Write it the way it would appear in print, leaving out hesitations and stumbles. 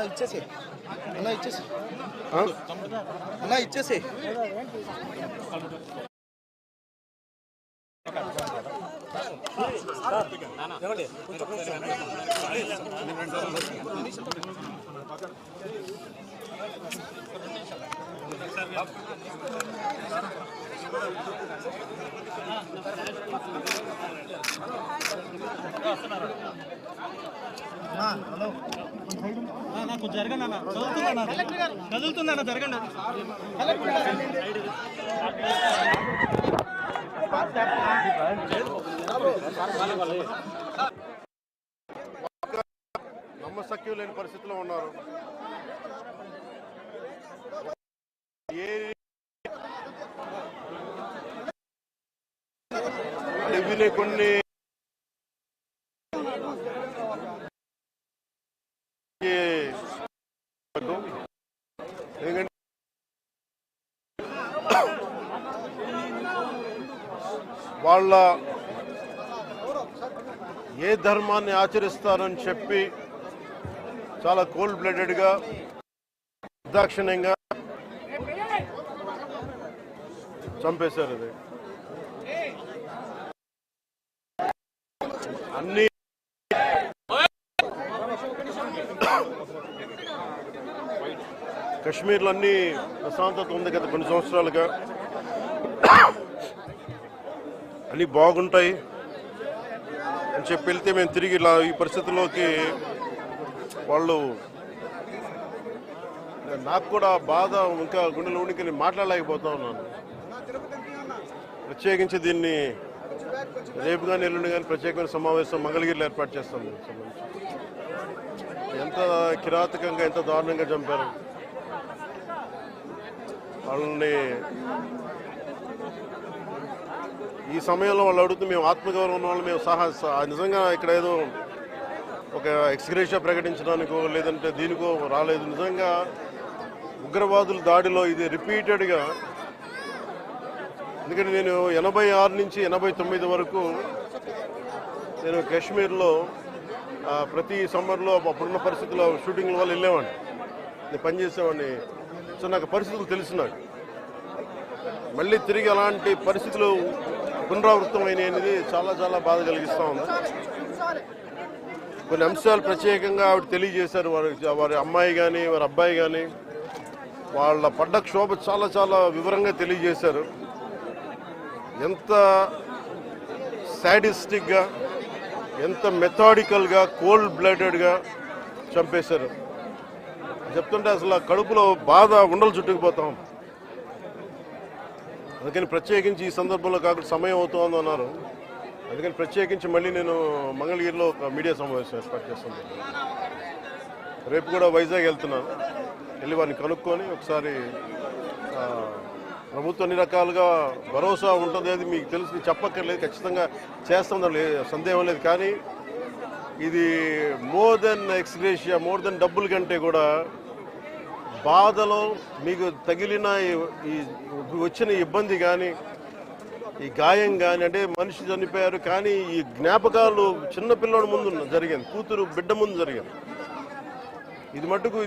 ఇచ్చేసి అన్న ఇచ్చేసి అన్న ఇచ్చేసి నాకు జరగండి అన్న కదులుతుందన్న జరగండి నమ్మశక్యం లేని పరిస్థితిలో ఉన్నారు. కొన్ని వాళ్ళ ఏ ధర్మాన్ని ఆచరిస్తారని చెప్పి చాలా కోల్డ్ బ్లడెడ్గా నిర్దాక్షిణ్యంగా చంపేశారు. అది అన్ని కశ్మీర్లో అన్ని ప్రశాంతత ఉంది గత కొన్ని సంవత్సరాలుగా, అన్నీ బాగుంటాయి అని చెప్పి వెళ్తే మేము తిరిగి ఇలా ఈ పరిస్థితుల్లోకి వాళ్ళు నాకు కూడా బాధ ఇంకా గుండెలో ఉనికి నేను మాట్లాడలేకపోతా ఉన్నాను. ప్రత్యేకించి దీన్ని రేపు కానీ ఎల్లుండి కానీ ప్రత్యేకమైన సమావేశం మంగళగిరిలో ఏర్పాటు చేస్తాం. ఎంత కిరాతకంగా ఎంత దారుణంగా చంపారు వాళ్ళని. ఈ సమయంలో వాళ్ళు అడుగుతూ మేము ఆత్మగౌరవం ఉన్న వాళ్ళు మేము నిజంగా ఇక్కడ ఏదో ఒక ఎక్స్గ్రేషియా ప్రకటించడానికో లేదంటే దీనికో రాలేదు. నిజంగా ఉగ్రవాదుల దాడిలో ఇది రిపీటెడ్గా, ఎందుకంటే నేను 86 నుంచి 89 వరకు నేను కాశ్మీర్లో ప్రతి సమ్మర్లో అప్పుడున్న పరిస్థితుల్లో షూటింగ్ల వల్ల వెళ్ళేవాడిని, నేను పనిచేసేవాడిని. సో నాకు పరిస్థితులు తెలుసు. నాకు మళ్ళీ తిరిగి అలాంటి పరిస్థితులు పునరావృతం అయినది చాలా చాలా బాధ కలిగిస్తూ ఉంది. కొన్ని అంశాలు ప్రత్యేకంగా ఆవిడ తెలియజేశారు. వారి అమ్మాయి కానీ వారి అబ్బాయి కానీ వాళ్ళ పడ్డ క్షోభ చాలా చాలా వివరంగా తెలియజేశారు. ఎంత సాడిస్టిక్గా, ఎంత మెథాడికల్గా, కోల్డ్ బ్లడెడ్గా చంపేశారు చెప్తుంటే అసలు కడుపులో బాధ ఉండలు చుట్టుకుపోతాం. అందుకని ప్రత్యేకించి ఈ సందర్భంలో కాకుండా సమయం అవుతోంది అన్నారు. అందుకని ప్రత్యేకించి మళ్ళీ నేను మంగళగిరిలో ఒక మీడియా సమావేశం ఏర్పాటు చేస్తున్నాను. రేపు కూడా వైజాగ్ వెళ్తున్నాను. వెళ్ళి వారిని కనుక్కొని ఒకసారి ప్రభుత్వం అన్ని రకాలుగా భరోసా ఉంటుంది, అది మీకు తెలిసి చెప్పక్కర్లేదు, ఖచ్చితంగా చేస్తుందని సందేహం లేదు. కానీ ఇది more than ex gratia, more than డబ్బుల కంటే కూడా బాధలో మీకు తగిలిన ఈ వచ్చిన ఇబ్బంది కానీ, ఈ గాయం కానీ, అంటే మనిషి చనిపోయారు కానీ ఈ జ్ఞాపకాలు చిన్నపిల్లడి ముందు జరిగింది, కూతురు బిడ్డ ముందు జరిగింది. ఇది మటుకు